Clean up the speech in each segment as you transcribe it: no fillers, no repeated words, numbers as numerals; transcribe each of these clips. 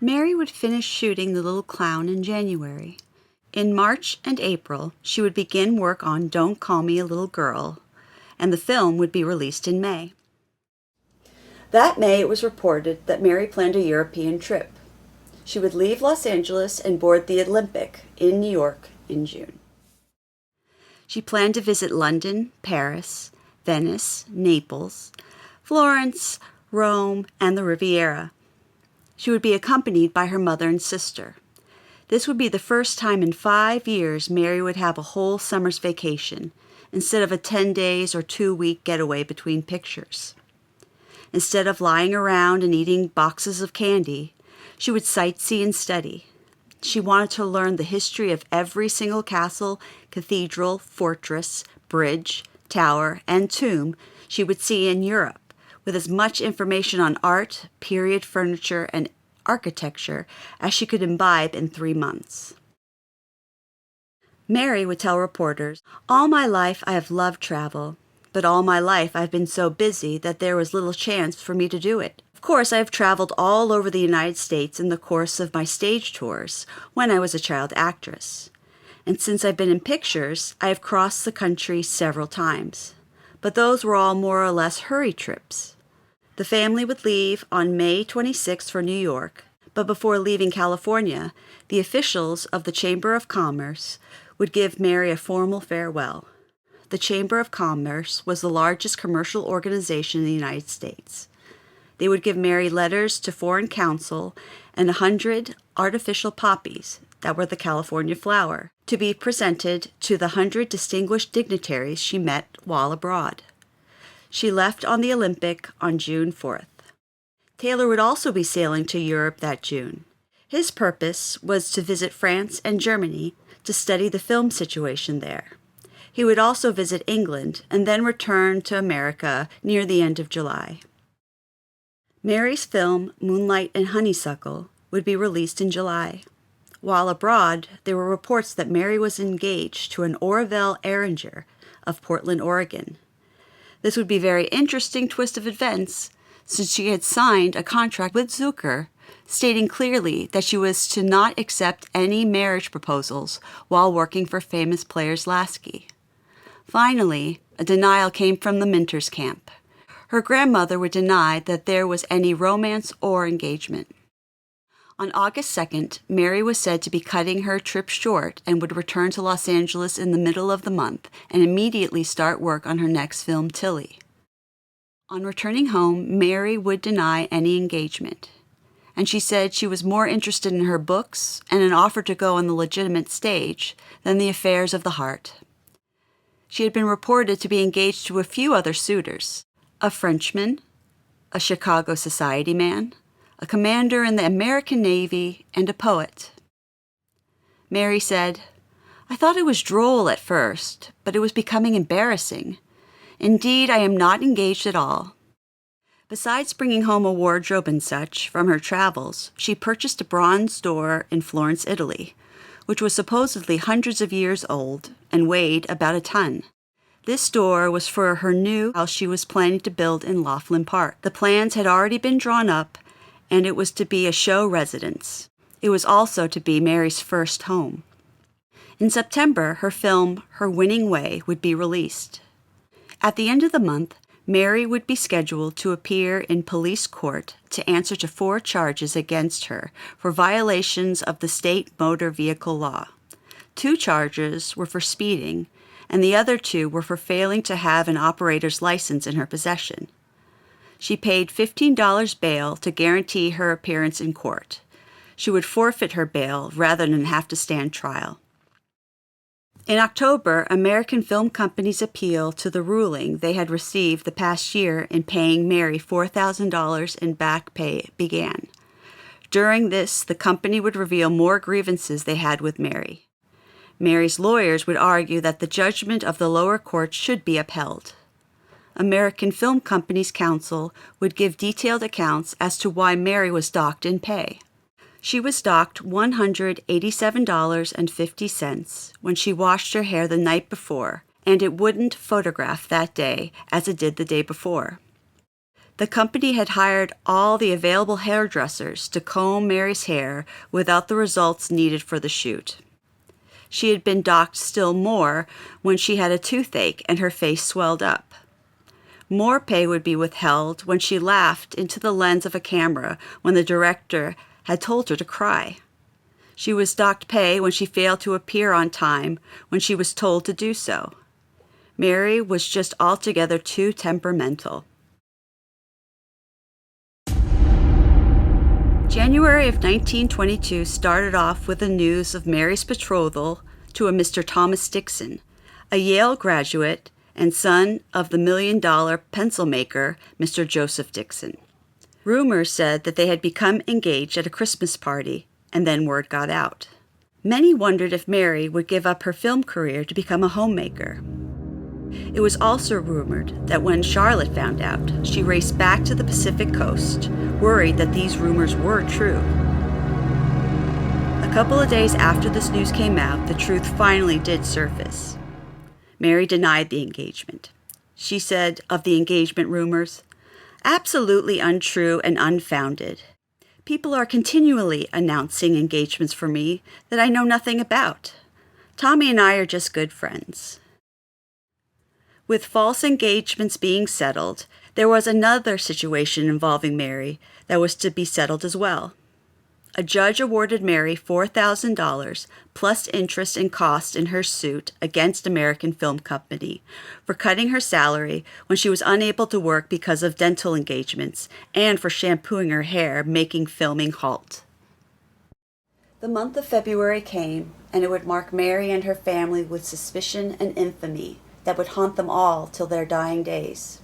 Mary would finish shooting The Little Clown in January. In March and April, she would begin work on Don't Call Me a Little Girl, and the film would be released in May. That May, it was reported that Mary planned a European trip. She would leave Los Angeles and board the Olympic in New York in June. She planned to visit London, Paris, Venice, Naples, Florence, Rome, and the Riviera. She would be accompanied by her mother and sister. This would be the first time in 5 years Mary would have a whole summer's vacation, instead of a 10 days or 2-week getaway between pictures. Instead of lying around and eating boxes of candy, she would sightsee and study. She wanted to learn the history of every single castle, cathedral, fortress, bridge, tower, and tomb she would see in Europe, with as much information on art, period furniture, and architecture as she could imbibe in 3 months. Mary would tell reporters, "All my life I have loved travel, but all my life I have been so busy that there was little chance for me to do it. Of course, I have traveled all over the United States in the course of my stage tours when I was a child actress. And since I've been in pictures, I have crossed the country several times. But those were all more or less hurry trips." The family would leave on May 26 for New York, but before leaving California, the officials of the Chamber of Commerce would give Mary a formal farewell. The Chamber of Commerce was the largest commercial organization in the United States. They would give Mary letters to foreign counsel and 100 artificial poppies that were the California flower, to be presented to the 100 distinguished dignitaries she met while abroad. She left on the Olympic on June 4th. Taylor would also be sailing to Europe that June. His purpose was to visit France and Germany to study the film situation there. He would also visit England and then return to America near the end of July. Mary's film, Moonlight and Honeysuckle, would be released in July. While abroad, there were reports that Mary was engaged to an Orville Erringer of Portland, Oregon. This would be a very interesting twist of events, since she had signed a contract with Zucker, stating clearly that she was to not accept any marriage proposals while working for famous players Lasky. Finally, a denial came from the Minters camp. Her grandmother would deny that there was any romance or engagement. On August 2nd, Mary was said to be cutting her trip short and would return to Los Angeles in the middle of the month and immediately start work on her next film, Tilly. On returning home, Mary would deny any engagement, and she said she was more interested in her books and an offer to go on the legitimate stage than the affairs of the heart. She had been reported to be engaged to a few other suitors: a Frenchman, a Chicago society man, a commander in the American Navy, and a poet. Mary said, "I thought it was droll at first, but it was becoming embarrassing. Indeed, I am not engaged at all." Besides bringing home a wardrobe and such from her travels, she purchased a bronze door in Florence, Italy, which was supposedly hundreds of years old and weighed about a ton. This door was for her new house she was planning to build in Laughlin Park. The plans had already been drawn up, and it was to be a show residence. It was also to be Mary's first home. In September, her film, Her Winning Way, would be released. At the end of the month, Mary would be scheduled to appear in police court to answer to 4 charges against her for violations of the state motor vehicle law. 2 charges were for speeding, and the other 2 were for failing to have an operator's license in her possession. She paid $15 bail to guarantee her appearance in court. She would forfeit her bail rather than have to stand trial. In October, American film companies' appeal to the ruling they had received the past year in paying Mary $4,000 in back pay began. During this, the company would reveal more grievances they had with Mary. Mary's lawyers would argue that the judgment of the lower court should be upheld. American Film Companies Council would give detailed accounts as to why Mary was docked in pay. She was docked $187.50 when she washed her hair the night before, and it wouldn't photograph that day as it did the day before. The company had hired all the available hairdressers to comb Mary's hair without the results needed for the shoot. She had been docked still more when she had a toothache and her face swelled up. More pay would be withheld when she laughed into the lens of a camera when the director had told her to cry. She was docked pay when she failed to appear on time when she was told to do so. Mary was just altogether too temperamental. January of 1922 started off with the news of Mary's betrothal to a Mr. Thomas Dixon, a Yale graduate and son of the million-dollar pencil maker, Mr. Joseph Dixon. Rumors said that they had become engaged at a Christmas party, and then word got out. Many wondered if Mary would give up her film career to become a homemaker. It was also rumored that when Charlotte found out, she raced back to the Pacific coast, worried that these rumors were true. A couple of days after this news came out, the truth finally did surface. Mary denied the engagement. She said of the engagement rumors, "Absolutely untrue and unfounded. People are continually announcing engagements for me that I know nothing about. Tommy and I are just good friends." With false engagements being settled, there was another situation involving Mary that was to be settled as well. A judge awarded Mary $4,000 plus interest and costs in her suit against American Film Company for cutting her salary when she was unable to work because of dental engagements and for shampooing her hair, making filming halt. The month of February came, and it would mark Mary and her family with suspicion and infamy that would haunt them all till their dying days.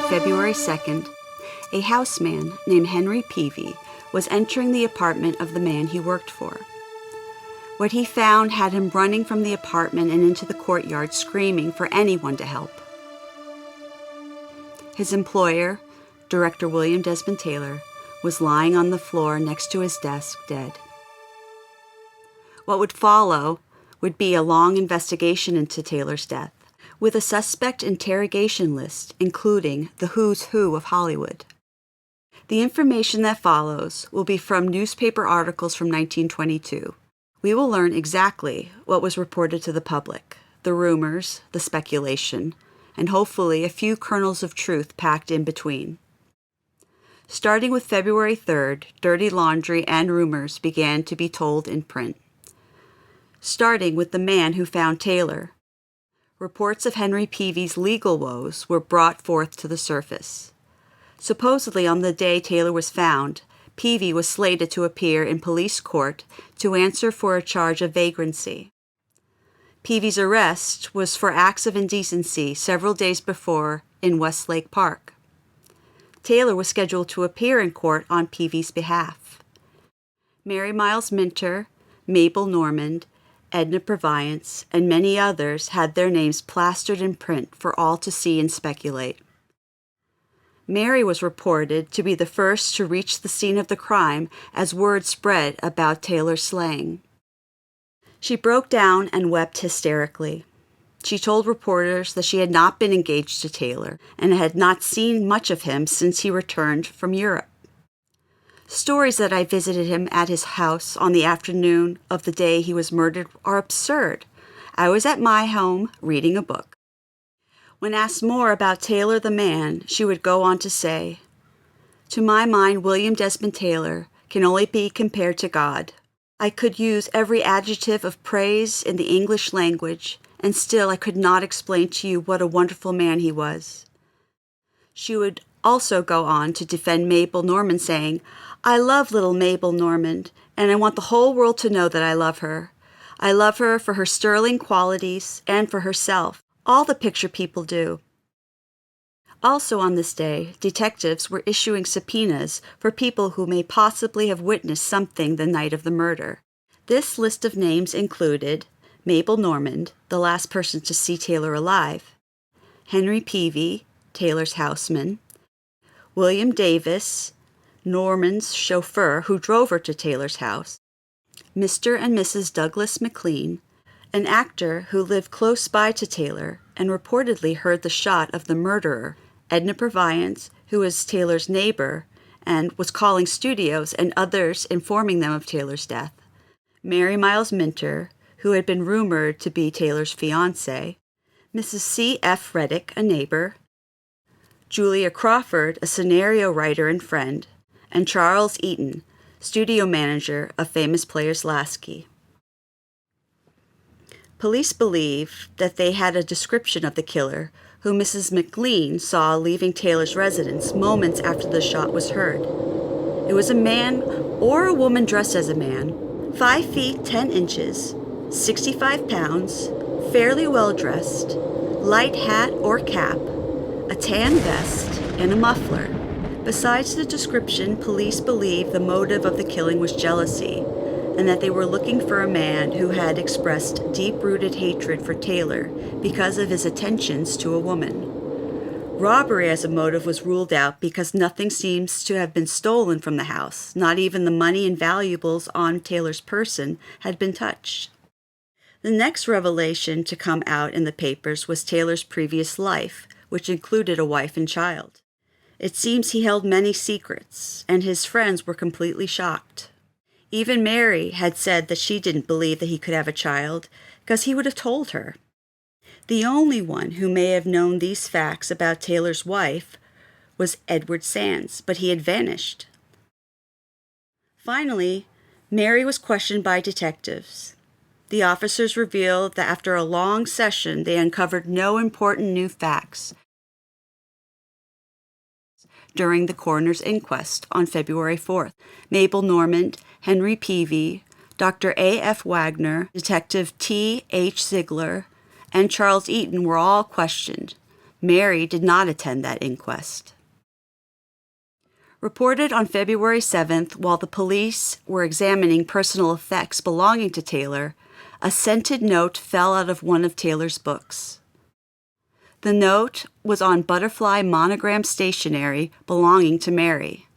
February 2nd, a houseman named Henry Peavy was entering the apartment of the man he worked for. What he found had him running from the apartment and into the courtyard screaming for anyone to help. His employer, director William Desmond Taylor, was lying on the floor next to his desk, dead. What would follow would be a long investigation into Taylor's death, with a suspect interrogation list including the who's who of Hollywood. The information that follows will be from newspaper articles from 1922. We will learn exactly what was reported to the public, the rumors, the speculation, and hopefully a few kernels of truth packed in between. Starting with February 3rd, dirty laundry and rumors began to be told in print. Starting with the man who found Taylor, reports of Henry Peavy's legal woes were brought forth to the surface. Supposedly on the day Taylor was found, Peavy was slated to appear in police court to answer for a charge of vagrancy. Peavy's arrest was for acts of indecency several days before in Westlake Park. Taylor was scheduled to appear in court on Peavy's behalf. Mary Miles Minter, Mabel Normand, Edna Purviance, and many others had their names plastered in print for all to see and speculate. Mary was reported to be the first to reach the scene of the crime as word spread about Taylor's slaying. She broke down and wept hysterically. She told reporters that she had not been engaged to Taylor and had not seen much of him since he returned from Europe. Stories that I visited him at his house on the afternoon of the day he was murdered are absurd. I was at my home reading a book. When asked more about Taylor the man, she would go on to say, "To my mind, William Desmond Taylor can only be compared to God. I could use every adjective of praise in the English language, and still I could not explain to you what a wonderful man he was." She would also go on to defend Mabel Normand, saying, "I love little Mabel Normand, and I want the whole world to know that I love her. I love her for her sterling qualities and for herself. All the picture people do." Also on this day, detectives were issuing subpoenas for people who may possibly have witnessed something the night of the murder. This list of names included Mabel Normand, the last person to see Taylor alive, Henry Peavy, Taylor's houseman, William Davis, Normand's chauffeur who drove her to Taylor's house, Mr. and Mrs. Douglas McLean, an actor who lived close by to Taylor and reportedly heard the shot of the murderer, Edna Purviance, who was Taylor's neighbor and was calling studios and others informing them of Taylor's death, Mary Miles Minter, who had been rumored to be Taylor's fiancée, Mrs. C. F. Reddick, a neighbor, Julia Crawford, a scenario writer and friend, and Charles Eaton, studio manager of famous players Lasky. Police believe that they had a description of the killer, who Mrs. McLean saw leaving Taylor's residence moments after the shot was heard. It was a man or a woman dressed as a man, 5 feet 10 inches, 65 pounds, fairly well dressed, light hat or cap, a tan vest, and a muffler. Besides the description, police believe the motive of the killing was jealousy, and that they were looking for a man who had expressed deep-rooted hatred for Taylor because of his attentions to a woman. Robbery as a motive was ruled out because nothing seems to have been stolen from the house. Not even the money and valuables on Taylor's person had been touched. The next revelation to come out in the papers was Taylor's previous life, which included a wife and child. It seems he held many secrets, and his friends were completely shocked. Even Mary had said that she didn't believe that he could have a child, because he would have told her. The only one who may have known these facts about Taylor's wife was Edward Sands, but he had vanished. Finally, Mary was questioned by detectives. The officers revealed that after a long session, they uncovered no important new facts during the coroner's inquest on February 4th. Mabel Normand, Henry Peavy, Dr. A. F. Wagner, Detective T. H. Ziegler, and Charles Eaton were all questioned. Mary did not attend that inquest. Reported on February 7th, while the police were examining personal effects belonging to Taylor, a scented note fell out of one of Taylor's books. The note was on butterfly monogram stationery belonging to Mary.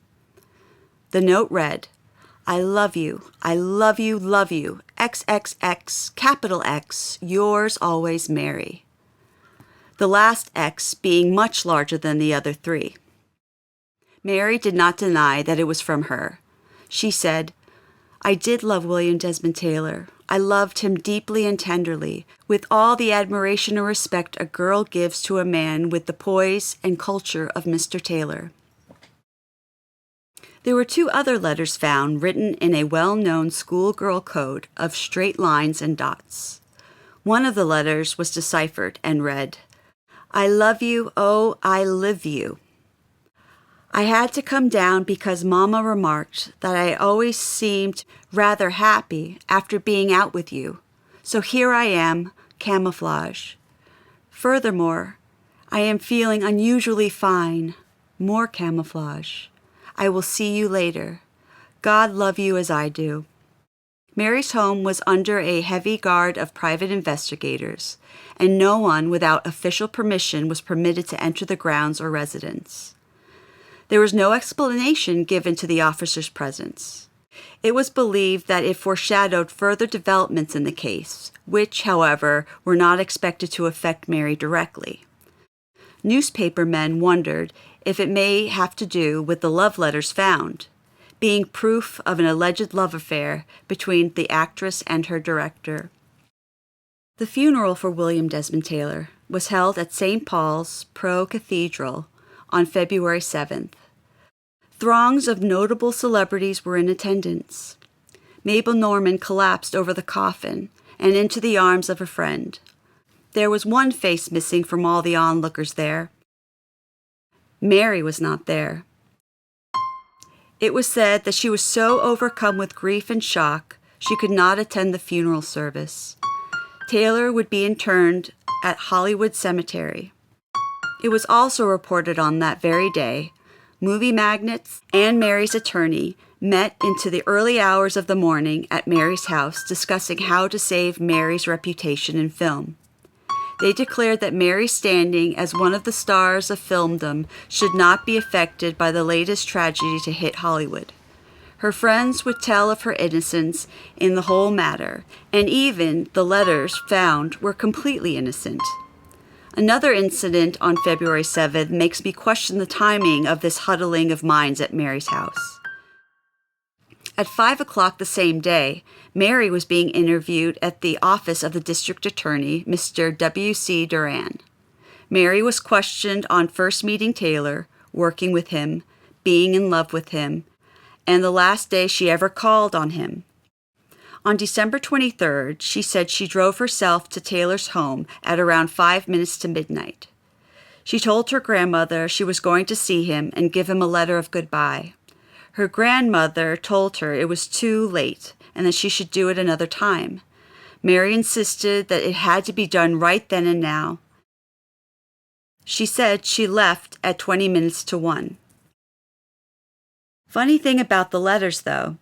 The note read, "I love you, love you, XXX, capital X, yours always, Mary." The last X being much larger than the other 3. Mary did not deny that it was from her. She said, "I did love William Desmond Taylor. I loved him deeply and tenderly, with all the admiration and respect a girl gives to a man with the poise and culture of Mr. Taylor." There were 2 other letters found written in a well-known schoolgirl code of straight lines and dots. One of the letters was deciphered and read, "I love you, oh, I live you. I had to come down because Mama remarked that I always seemed rather happy after being out with you. So here I am, camouflage. Furthermore, I am feeling unusually fine, more camouflage. I will see you later. God love you as I do." Mary's home was under a heavy guard of private investigators, and no one without official permission was permitted to enter the grounds or residence. There was no explanation given to the officer's presence. It was believed that it foreshadowed further developments in the case, which, however, were not expected to affect Mary directly. Newspaper men wondered if it may have to do with the love letters found, being proof of an alleged love affair between the actress and her director. The funeral for William Desmond Taylor was held at St. Paul's Pro Cathedral on February 7th. Throngs of notable celebrities were in attendance. Mabel Normand collapsed over the coffin and into the arms of a friend. There was one face missing from all the onlookers there. Mary was not there. It was said that she was so overcome with grief and shock she could not attend the funeral service. Taylor would be interred at Hollywood Cemetery. It was also reported on that very day, movie magnates and Mary's attorney met into the early hours of the morning at Mary's house discussing how to save Mary's reputation in film. They declared that Mary's standing as one of the stars of filmdom should not be affected by the latest tragedy to hit Hollywood. Her friends would tell of her innocence in the whole matter, and even the letters found were completely innocent. Another incident on February 7th makes me question the timing of this huddling of minds at Mary's house. At 5 o'clock the same day, Mary was being interviewed at the office of the district attorney, Mr. W.C. Duran. Mary was questioned on first meeting Taylor, working with him, being in love with him, and the last day she ever called on him. On December 23rd, she said she drove herself to Taylor's home at around 5 minutes to midnight. She told her grandmother she was going to see him and give him a letter of goodbye. Her grandmother told her it was too late and that she should do it another time. Mary insisted that it had to be done right then and now. She said she left at 20 minutes to 1. Funny thing about the letters, though.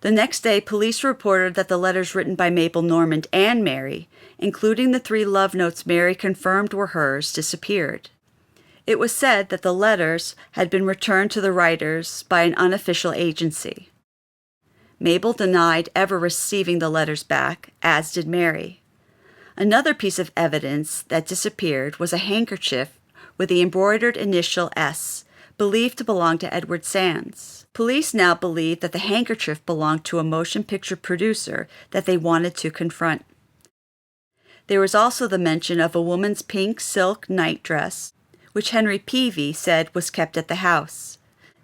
The next day, police reported that the letters written by Mabel Normand and Mary, including the 3 love notes Mary confirmed were hers, disappeared. It was said that the letters had been returned to the writers by an unofficial agency. Mabel denied ever receiving the letters back, as did Mary. Another piece of evidence that disappeared was a handkerchief with the embroidered initial S, believed to belong to Edward Sands. Police now believe that the handkerchief belonged to a motion picture producer that they wanted to confront. There was also the mention of a woman's pink silk nightdress, which Henry Peavy said was kept at the house.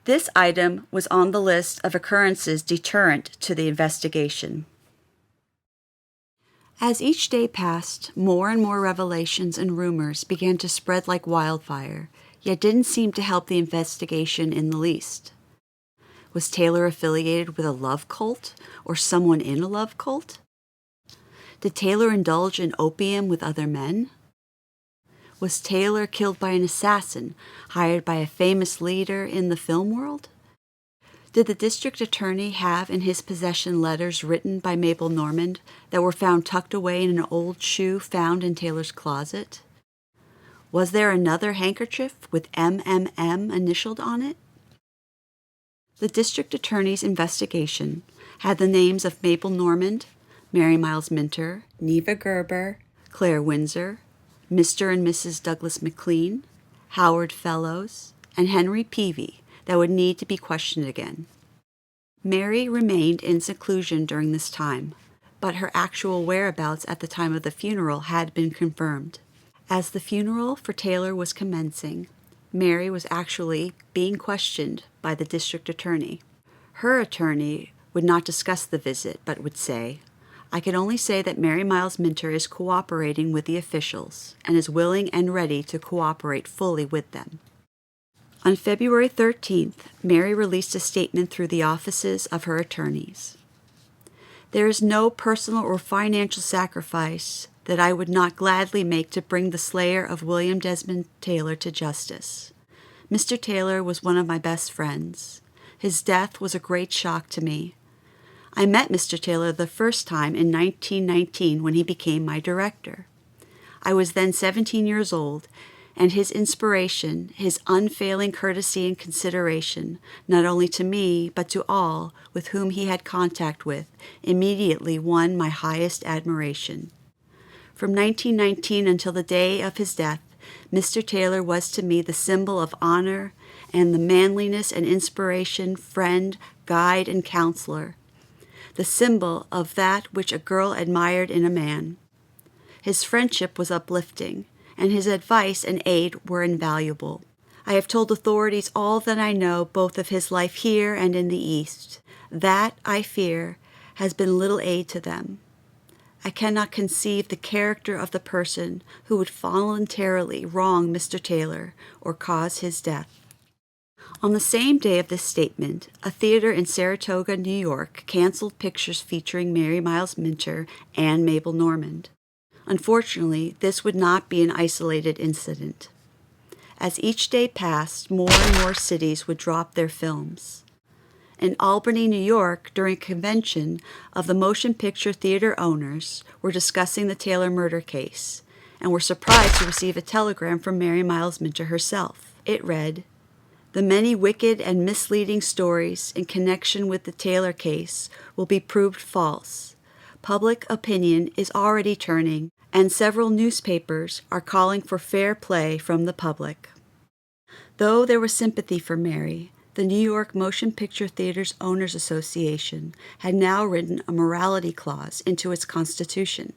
This item was on the list of occurrences deterrent to the investigation. As each day passed, more and more revelations and rumors began to spread like wildfire, yet didn't seem to help the investigation in the least. Was Taylor affiliated with a love cult or someone in a love cult? Did Taylor indulge in opium with other men? Was Taylor killed by an assassin hired by a famous leader in the film world? Did the district attorney have in his possession letters written by Mabel Normand that were found tucked away in an old shoe found in Taylor's closet? Was there another handkerchief with MMM initialed on it? The district attorney's investigation had the names of Mabel Normand, Mary Miles Minter, Neva Gerber, Claire Windsor, Mr. and Mrs. Douglas McLean, Howard Fellows, and Henry Peavy that would need to be questioned again. Mary remained in seclusion during this time, but her actual whereabouts at the time of the funeral had been confirmed. As the funeral for Taylor was commencing, Mary was actually being questioned by the district attorney. Her attorney would not discuss the visit, but would say, "I can only say that Mary Miles Minter is cooperating with the officials and is willing and ready to cooperate fully with them." On February 13th, Mary released a statement through the offices of her attorneys. "There is no personal or financial sacrifice that I would not gladly make to bring the slayer of William Desmond Taylor to justice. Mr. Taylor was one of my best friends. His death was a great shock to me. I met Mr. Taylor the first time in 1919 when he became my director. I was then 17 years old, and his inspiration, his unfailing courtesy and consideration, not only to me, but to all with whom he had contact with, immediately won my highest admiration. From 1919 until the day of his death, Mr. Taylor was to me the symbol of honor and the manliness and inspiration, friend, guide, and counselor, the symbol of that which a girl admired in a man. His friendship was uplifting, and his advice and aid were invaluable. I have told authorities all that I know both of his life here and in the East. That, I fear, has been little aid to them. I cannot conceive the character of the person who would voluntarily wrong Mr. Taylor or cause his death." On the same day of this statement, a theater in Saratoga, New York, canceled pictures featuring Mary Miles Minter and Mabel Normand. Unfortunately, this would not be an isolated incident. As each day passed, more and more cities would drop their films. In Albany, New York, during a convention of the motion picture theater owners, were discussing the Taylor murder case, and were surprised to receive a telegram from Mary Miles Minter herself. It read, "The many wicked and misleading stories in connection with the Taylor case will be proved false. Public opinion is already turning, and several newspapers are calling for fair play from the public." Though there was sympathy for Mary, the New York Motion Picture Theaters Owners Association had now written a morality clause into its constitution.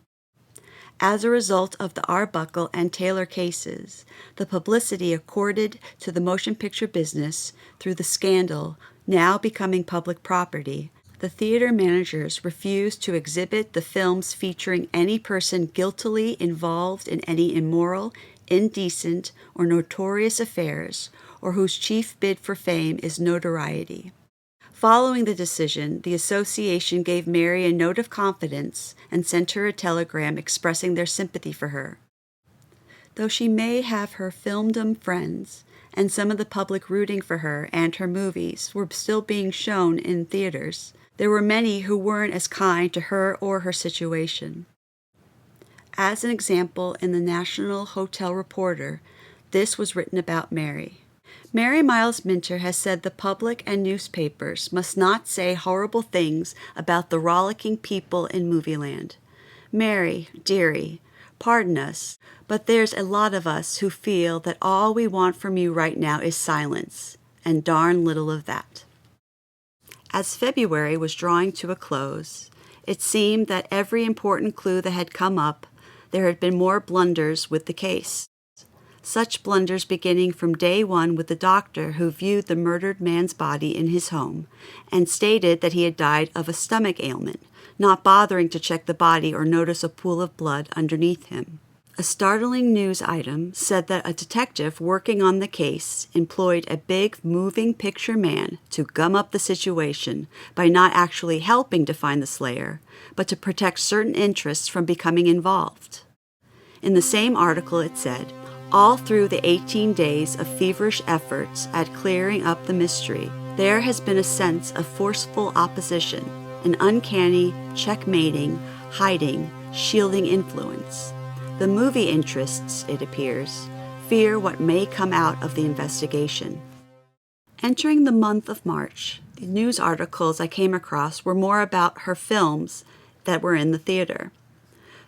As a result of the Arbuckle and Taylor cases, the publicity accorded to the motion picture business through the scandal now becoming public property, the theater managers refused to exhibit the films featuring any person guiltily involved in any immoral, indecent, or notorious affairs, or whose chief bid for fame is notoriety. Following the decision, the association gave Mary a note of confidence and sent her a telegram expressing their sympathy for her. Though she may have her filmdom friends, and some of the public rooting for her and her movies were still being shown in theaters, there were many who weren't as kind to her or her situation. As an example, in the National Hotel Reporter, this was written about Mary. "Mary Miles Minter has said the public and newspapers must not say horrible things about the rollicking people in Movieland. Mary, dearie, pardon us, but there's a lot of us who feel that all we want from you right now is silence, and darn little of that." As February was drawing to a close, it seemed that every important clue that had come up, there had been more blunders with the case. Such blunders beginning from day one with the doctor who viewed the murdered man's body in his home and stated that he had died of a stomach ailment, not bothering to check the body or notice a pool of blood underneath him. A startling news item said that a detective working on the case employed a big moving picture man to gum up the situation by not actually helping to find the slayer, but to protect certain interests from becoming involved. In the same article it said, "All through the 18 days of feverish efforts at clearing up the mystery, there has been a sense of forceful opposition, an uncanny, checkmating, hiding, shielding influence. The movie interests, it appears, fear what may come out of the investigation." Entering the month of March, the news articles I came across were more about her films that were in the theater.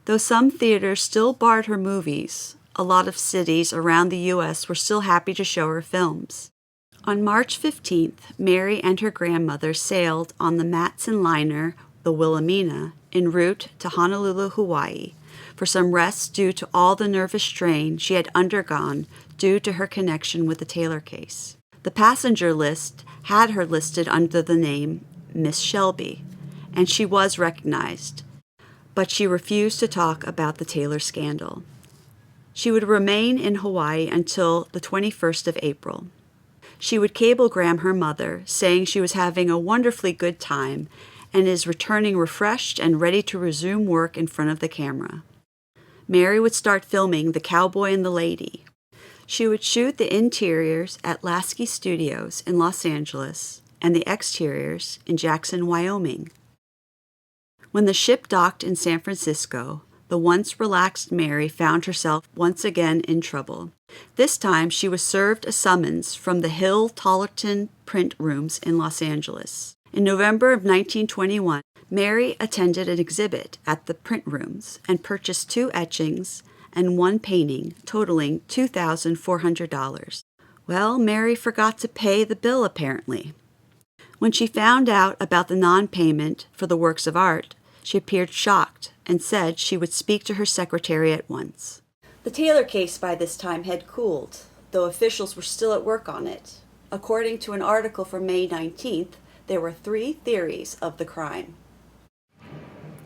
Though some theaters still barred her movies, a lot of cities around the U.S. were still happy to show her films. On March 15th, Mary and her grandmother sailed on the Matson liner, the Wilhelmina, en route to Honolulu, Hawaii, for some rest due to all the nervous strain she had undergone due to her connection with the Taylor case. The passenger list had her listed under the name Miss Shelby, and she was recognized, but she refused to talk about the Taylor scandal. She would remain in Hawaii until the 21st of April. She would cablegram her mother, saying she was having a wonderfully good time and is returning refreshed and ready to resume work in front of the camera. Mary would start filming The Cowboy and the Lady. She would shoot the interiors at Lasky Studios in Los Angeles and the exteriors in Jackson, Wyoming. When the ship docked in San Francisco, the once relaxed Mary found herself once again in trouble. This time she was served a summons from the Hill Tollerton print rooms in Los Angeles. In November of 1921, Mary attended an exhibit at the print rooms and purchased 2 etchings and 1 painting, totaling $2,400. Well, Mary forgot to pay the bill, apparently. When she found out about the non-payment for the works of art, she appeared shocked and said she would speak to her secretary at once. The Taylor case by this time had cooled, though officials were still at work on it. According to an article from May 19th, there were 3 theories of the crime.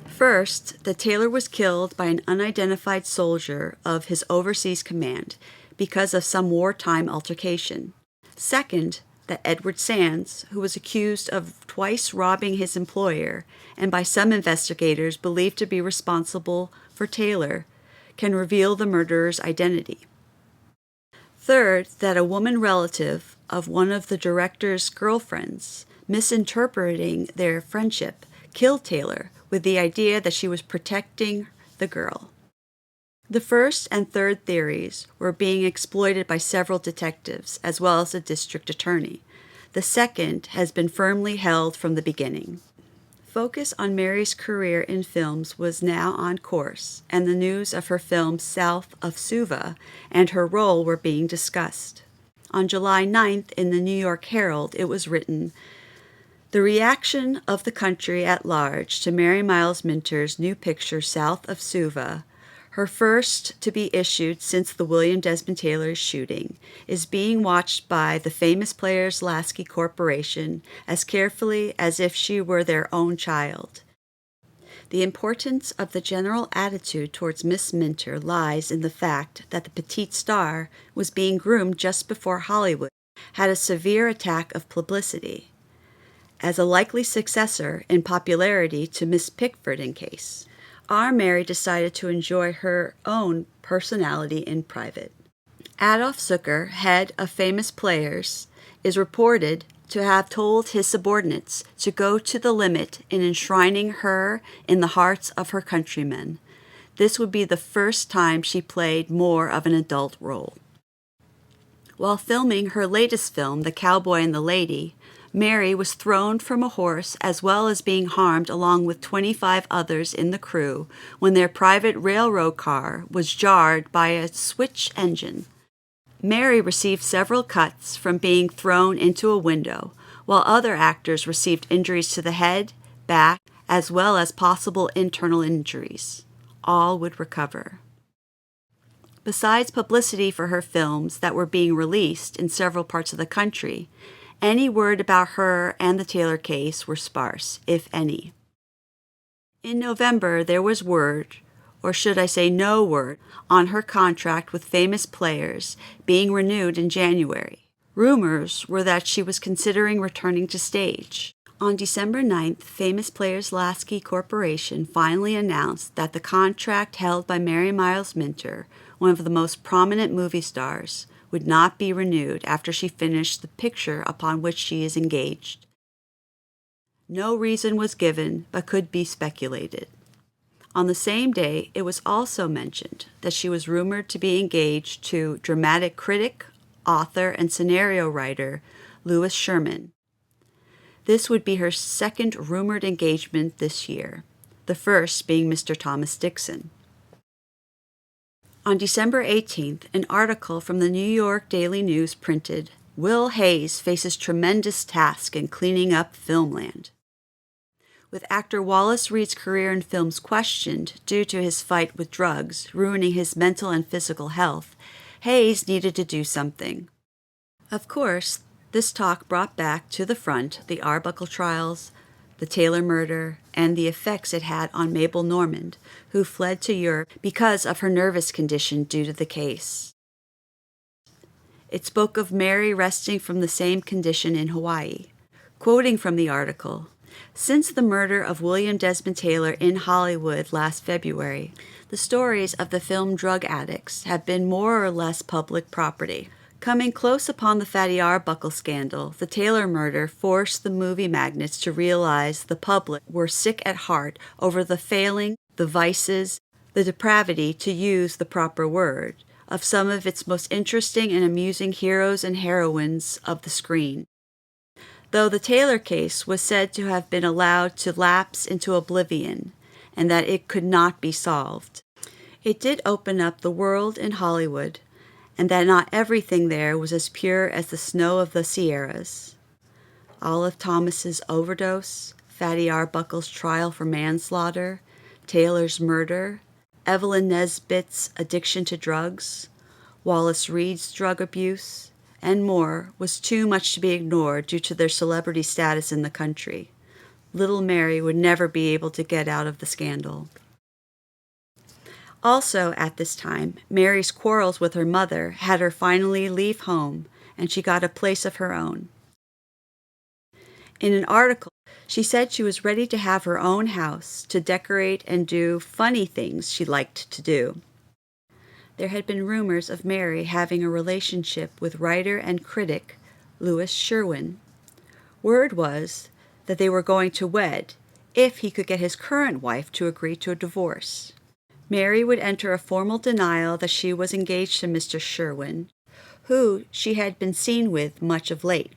First, that Taylor was killed by an unidentified soldier of his overseas command because of some wartime altercation. Second, that Edward Sands, who was accused of twice robbing his employer and by some investigators believed to be responsible for Taylor, can reveal the murderer's identity. Third, that a woman relative of one of the director's girlfriends, misinterpreting their friendship, killed Taylor with the idea that she was protecting the girl. The first and third theories were being exploited by several detectives, as well as the district attorney. The second has been firmly held from the beginning. Focus on Mary's career in films was now on course, and the news of her film South of Suva and her role were being discussed. On July 9th, in the New York Herald, it was written, "The reaction of the country at large to Mary Miles Minter's new picture South of Suva, her first to be issued since the William Desmond Taylor shooting, is being watched by the Famous Players Lasky Corporation as carefully as if she were their own child. The importance of the general attitude towards Miss Minter lies in the fact that the petite star was being groomed just before Hollywood had a severe attack of publicity, as a likely successor in popularity to Miss Pickford in case. Our Mary decided to enjoy her own personality in private." Adolf Zucker, head of Famous Players, is reported to have told his subordinates to go to the limit in enshrining her in the hearts of her countrymen. This would be the first time she played more of an adult role. While filming her latest film, The Cowboy and the Lady, Mary was thrown from a horse as well as being harmed along with 25 others in the crew when their private railroad car was jarred by a switch engine. Mary received several cuts from being thrown into a window, while other actors received injuries to the head, back, as well as possible internal injuries. All would recover. Besides publicity for her films that were being released in several parts of the country, any word about her and the Taylor case were sparse, if any. In November, there was word, or should I say no word, on her contract with Famous Players being renewed in January. Rumors were that she was considering returning to stage. On December 9th, Famous Players Lasky Corporation finally announced that the contract held by Mary Miles Minter, one of the most prominent movie stars, would not be renewed after she finished the picture upon which she is engaged. No reason was given, but could be speculated. On the same day, it was also mentioned that she was rumored to be engaged to dramatic critic, author, and scenario writer Louis Sherman. This would be her second rumored engagement this year, the first being Mr. Thomas Dixon. On December 18th, an article from the New York Daily News printed, "Will Hayes faces tremendous task in cleaning up Filmland." With actor Wallace Reed's career in films questioned due to his fight with drugs, ruining his mental and physical health, Hayes needed to do something. Of course, this talk brought back to the front the Arbuckle trials, the Taylor murder, and the effects it had on Mabel Normand, who fled to Europe because of her nervous condition due to the case. It spoke of Mary resting from the same condition in Hawaii. Quoting from the article, "Since the murder of William Desmond Taylor in Hollywood last February, the stories of the film drug addicts have been more or less public property. Coming close upon the Fatty Arbuckle scandal, the Taylor murder forced the movie magnates to realize the public were sick at heart over the failing, the vices, the depravity, to use the proper word, of some of its most interesting and amusing heroes and heroines of the screen. Though the Taylor case was said to have been allowed to lapse into oblivion, and that it could not be solved, it did open up the world in Hollywood, and that not everything there was as pure as the snow of the Sierras. Olive Thomas's overdose, Fatty Arbuckle's trial for manslaughter, Taylor's murder, Evelyn Nesbit's addiction to drugs, Wallace Reed's drug abuse, and more was too much to be ignored due to their celebrity status in the country. Little Mary would never be able to get out of the scandal. Also at this time, Mary's quarrels with her mother had her finally leave home, and she got a place of her own. In an article, she said she was ready to have her own house, to decorate and do funny things she liked to do. There had been rumors of Mary having a relationship with writer and critic Louis Sherwin. Word was that they were going to wed if he could get his current wife to agree to a divorce. Mary would enter a formal denial that she was engaged to Mr. Sherwin, who she had been seen with much of late.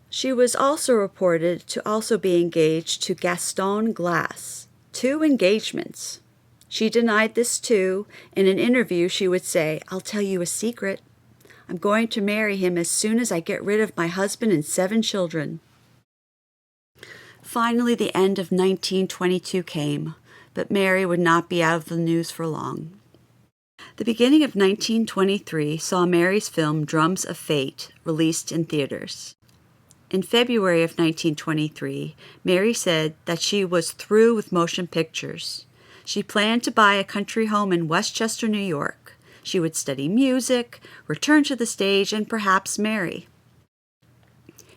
She was also reported to also be engaged to Gaston Glass, 2 engagements. She denied this too. In an interview, she would say, "I'll tell you a secret. I'm going to marry him as soon as I get rid of my husband and 7 children." Finally, the end of 1922 came, but Mary would not be out of the news for long. The beginning of 1923 saw Mary's film Drums of Fate released in theaters. In February of 1923, Mary said that she was through with motion pictures. She planned to buy a country home in Westchester, New York. She would study music, return to the stage, and perhaps marry.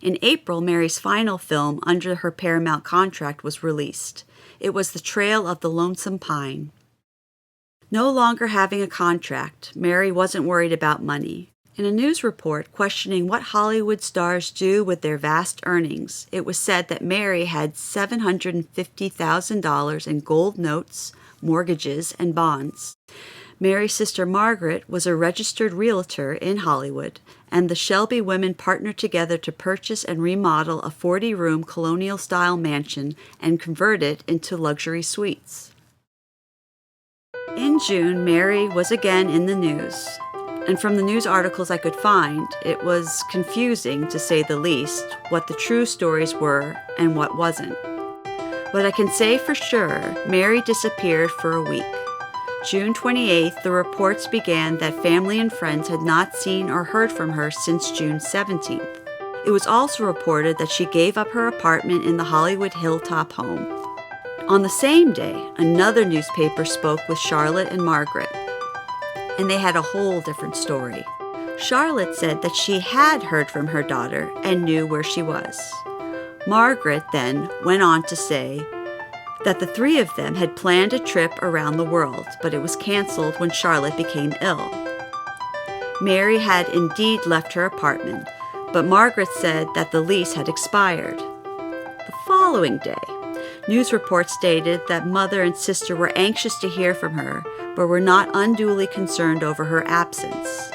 In April, Mary's final film under her Paramount contract was released. It was The Trail of the Lonesome Pine. No longer having a contract, Mary wasn't worried about money. In a news report questioning what Hollywood stars do with their vast earnings, it was said that Mary had $750,000 in gold notes, mortgages, and bonds. Mary's sister Margaret was a registered realtor in Hollywood, and the Shelby women partnered together to purchase and remodel a 40-room colonial-style mansion and convert it into luxury suites. In June, Mary was again in the news, and from the news articles I could find, it was confusing, to say the least, what the true stories were and what wasn't. What I can say for sure, Mary disappeared for a week. June 28th, the reports began that family and friends had not seen or heard from her since June 17th. It was also reported that she gave up her apartment in the Hollywood Hilltop home. On the same day, another newspaper spoke with Charlotte and Margaret, and they had a whole different story. Charlotte said that she had heard from her daughter and knew where she was. Margaret then went on to say that the 3 of them had planned a trip around the world, but it was canceled when Charlotte became ill. Mary had indeed left her apartment, but Margaret said that the lease had expired. The following day, news reports stated that mother and sister were anxious to hear from her, but were not unduly concerned over her absence.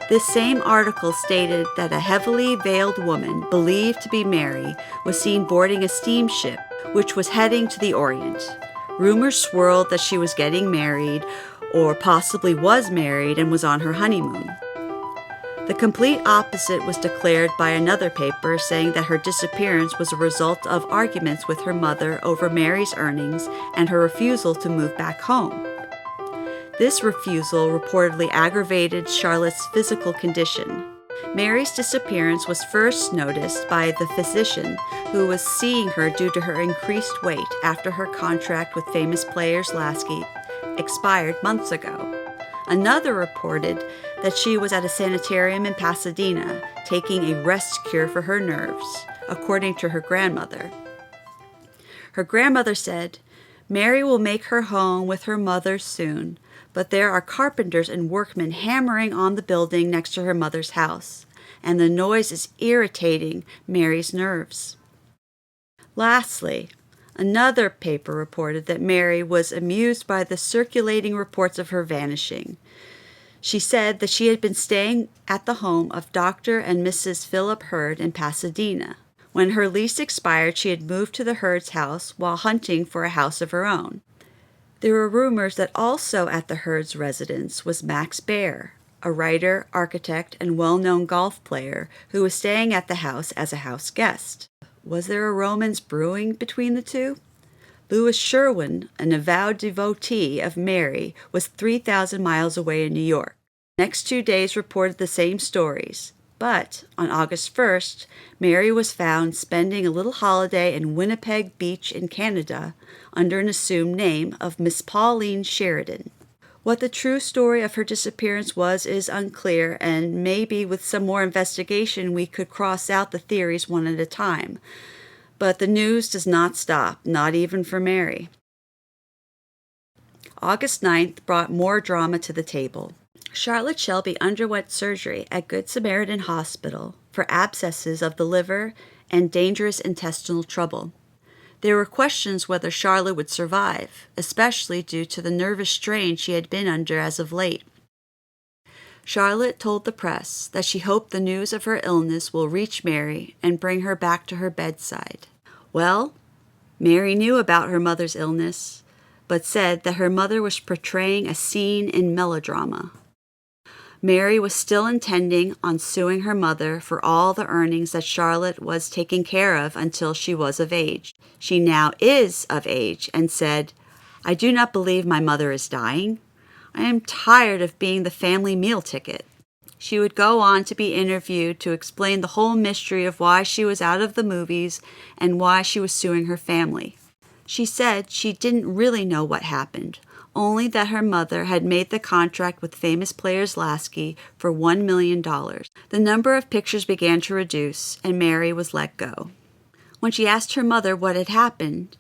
This same article stated that a heavily veiled woman, believed to be Mary, was seen boarding a steamship which was heading to the Orient. Rumors swirled that she was getting married, or possibly was married and was on her honeymoon. The complete opposite was declared by another paper, saying that her disappearance was a result of arguments with her mother over Mary's earnings and her refusal to move back home. This refusal reportedly aggravated Charlotte's physical condition. Mary's disappearance was first noticed by the physician who was seeing her due to her increased weight after her contract with famous Players Lasky expired months ago. Another reported that she was at a sanitarium in Pasadena taking a rest cure for her nerves, according to her grandmother. Her grandmother said, "Mary will make her home with her mother soon, but there are carpenters and workmen hammering on the building next to her mother's house, and the noise is irritating Mary's nerves." Lastly, another paper reported that Mary was amused by the circulating reports of her vanishing. She said that she had been staying at the home of Dr. and Mrs. Philip Hurd in Pasadena. When her lease expired, she had moved to the Hurd's house while hunting for a house of her own. There were rumors that also at the Hurd's residence was Max Baer, a writer, architect, and well-known golf player who was staying at the house as a house guest. Was there a romance brewing between the two? Louis Sherwin, an avowed devotee of Mary, was 3,000 miles away in New York. The next 2 days reported the same stories, but on August 1st, Mary was found spending a little holiday in Winnipeg Beach in Canada under an assumed name of Miss Pauline Sheridan. What the true story of her disappearance was is unclear, and maybe with some more investigation we could cross out the theories one at a time. But the news does not stop, not even for Mary. August 9th brought more drama to the table. Charlotte Shelby underwent surgery at Good Samaritan Hospital for abscesses of the liver and dangerous intestinal trouble. There were questions whether Charlotte would survive, especially due to the nervous strain she had been under as of late. Charlotte told the press that she hoped the news of her illness will reach Mary and bring her back to her bedside. Well, Mary knew about her mother's illness, but said that her mother was portraying a scene in melodrama. Mary was still intending on suing her mother for all the earnings that Charlotte was taking care of until she was of age. She now is of age and said, "I do not believe my mother is dying. I am tired of being the family meal ticket." She would go on to be interviewed to explain the whole mystery of why she was out of the movies and why she was suing her family. She said she didn't really know what happened, only that her mother had made the contract with famous players Lasky for $1 million. The number of pictures began to reduce, and Mary was let go. When she asked her mother what had happened,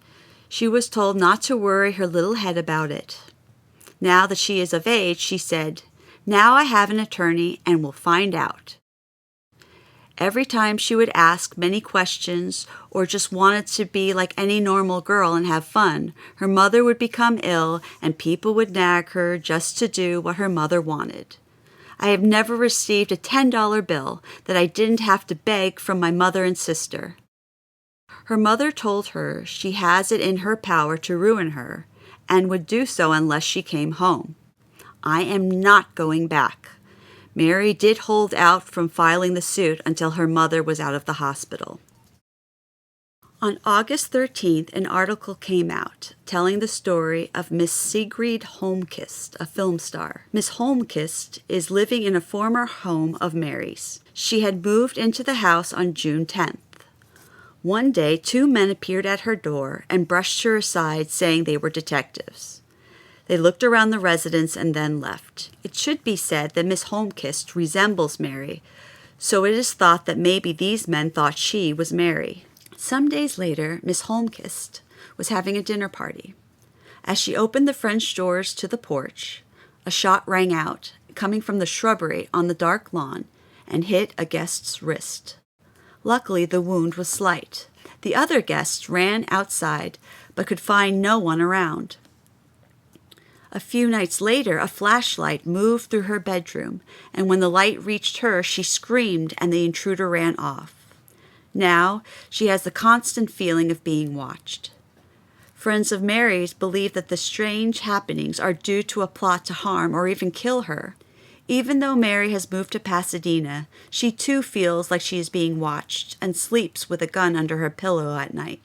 she was told not to worry her little head about it. Now that she is of age, she said, "Now I have an attorney and will find out." Every time she would ask many questions or just wanted to be like any normal girl and have fun, her mother would become ill and people would nag her just to do what her mother wanted. I have never received a $10 bill that I didn't have to beg from my mother and sister. Her mother told her she has it in her power to ruin her and would do so unless she came home. I am not going back. Mary did hold out from filing the suit until her mother was out of the hospital. On August 13th, an article came out telling the story of Miss Sigrid Holmquist, a film star. Miss Holmquist is living in a former home of Mary's. She had moved into the house on June 10th. One day, 2 men appeared at her door and brushed her aside, saying they were detectives. They looked around the residence and then left. It should be said that Miss Holmquist resembles Mary, so it is thought that maybe these men thought she was Mary. Some days later, Miss Holmquist was having a dinner party. As she opened the French doors to the porch, a shot rang out, coming from the shrubbery on the dark lawn, and hit a guest's wrist. Luckily, the wound was slight. The other guests ran outside, but could find no one around. A few nights later, a flashlight moved through her bedroom, and when the light reached her, she screamed and the intruder ran off. Now, she has the constant feeling of being watched. Friends of Mary's believe that the strange happenings are due to a plot to harm or even kill her. Even though Mary has moved to Pasadena, she too feels like she is being watched and sleeps with a gun under her pillow at night.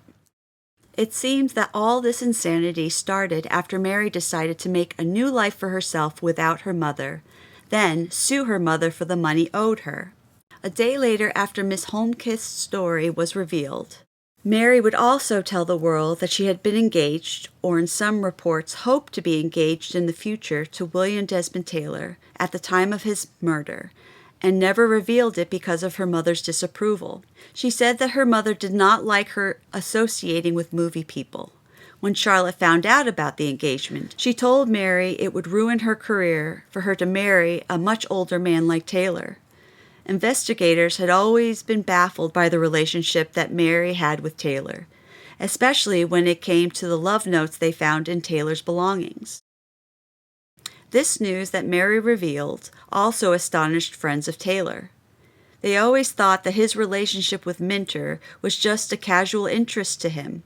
It seems that all this insanity started after Mary decided to make a new life for herself without her mother, then sue her mother for the money owed her. A day later, after Miss Holmquist's story was revealed, Mary would also tell the world that she had been engaged, or in some reports hoped to be engaged in the future, to William Desmond Taylor at the time of his murder, and never revealed it because of her mother's disapproval. She said that her mother did not like her associating with movie people. When Charlotte found out about the engagement, she told Mary it would ruin her career for her to marry a much older man like Taylor. Investigators had always been baffled by the relationship that Mary had with Taylor, especially when it came to the love notes they found in Taylor's belongings. This news that Mary revealed also astonished friends of Taylor. They always thought that his relationship with Minter was just a casual interest to him.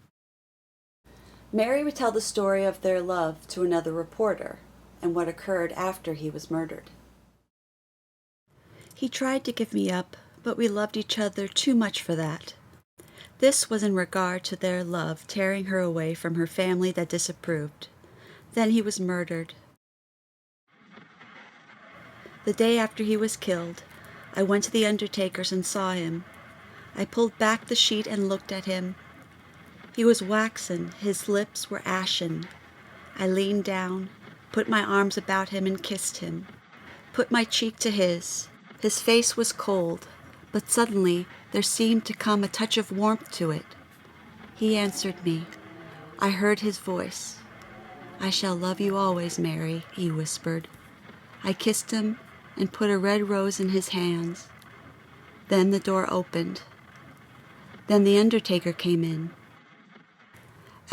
Mary would tell the story of their love to another reporter and what occurred after he was murdered. "He tried to give me up, but we loved each other too much for that." This was in regard to their love tearing her away from her family that disapproved. Then he was murdered. The day after he was killed, I went to the undertaker's and saw him. I pulled back the sheet and looked at him. He was waxen, his lips were ashen. I leaned down, put my arms about him and kissed him, put my cheek to his. His face was cold, but suddenly there seemed to come a touch of warmth to it. He answered me. I heard his voice. "I shall love you always, Mary," he whispered. I kissed him and put a red rose in his hands. Then the door opened. Then the undertaker came in.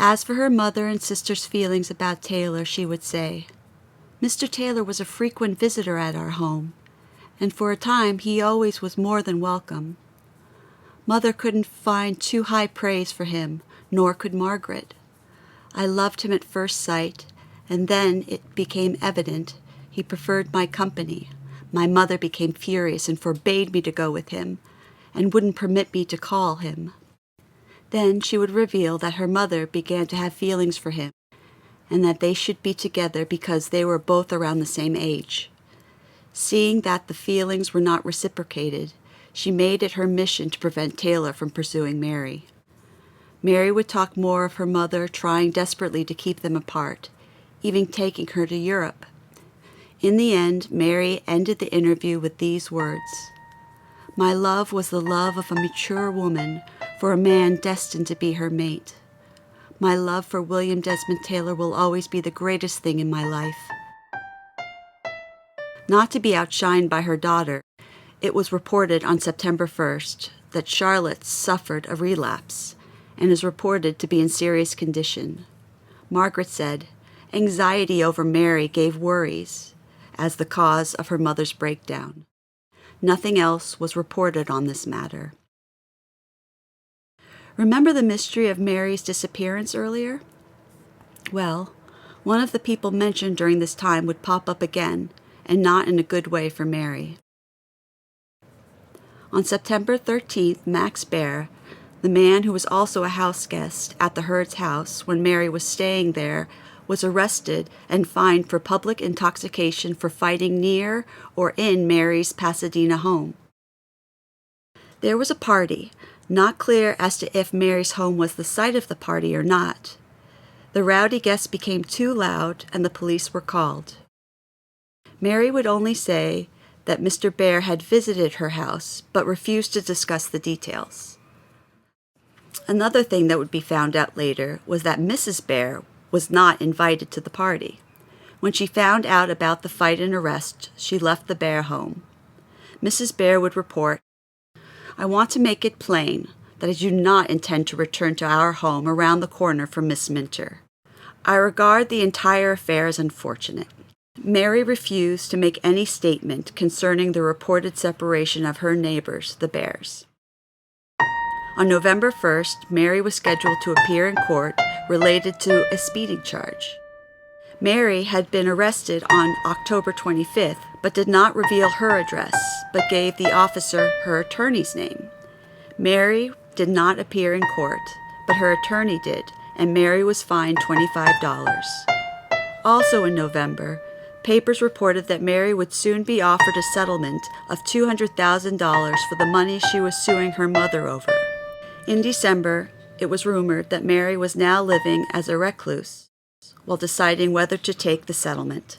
As for her mother and sister's feelings about Taylor, she would say, "Mr. Taylor was a frequent visitor at our home, and for a time he always was more than welcome. Mother couldn't find too high praise for him, nor could Margaret. I loved him at first sight, and then it became evident he preferred my company. My mother became furious and forbade me to go with him, and wouldn't permit me to call him. Then she would reveal that her mother began to have feelings for him, and that they should be together because they were both around the same age. Seeing that the feelings were not reciprocated, she made it her mission to prevent Taylor from pursuing Mary. Mary would talk more of her mother trying desperately to keep them apart, even taking her to Europe. In the end, Mary ended the interview with these words, "My love was the love of a mature woman for a man destined to be her mate. My love for William Desmond Taylor will always be the greatest thing in my life." Not to be outshined by her daughter, it was reported on September 1st that Charlotte suffered a relapse and is reported to be in serious condition. Margaret said, "Anxiety over Mary gave worries as the cause of her mother's breakdown." Nothing else was reported on this matter. Remember the mystery of Mary's disappearance earlier? Well, one of the people mentioned during this time would pop up again, and not in a good way for Mary. On September 13th, Max Baer, the man who was also a house guest at the Hurd's house when Mary was staying there, was arrested and fined for public intoxication for fighting near or in Mary's Pasadena home. There was a party, not clear as to if Mary's home was the site of the party or not. The rowdy guests became too loud and the police were called. Mary would only say that Mr. Baer had visited her house, but refused to discuss the details. Another thing that would be found out later was that Mrs. Baer was not invited to the party. When she found out about the fight and arrest, she left the Baer home. Mrs. Baer would report, "I want to make it plain that I do not intend to return to our home around the corner from Miss Minter. I regard the entire affair as unfortunate." Mary refused to make any statement concerning the reported separation of her neighbors, the Baers. On November 1st, Mary was scheduled to appear in court related to a speeding charge. Mary had been arrested on October 25th, but did not reveal her address, but gave the officer her attorney's name. Mary did not appear in court, but her attorney did, and Mary was fined $25. Also in November, papers reported that Mary would soon be offered a settlement of $200,000 for the money she was suing her mother over. In December, it was rumored that Mary was now living as a recluse while deciding whether to take the settlement.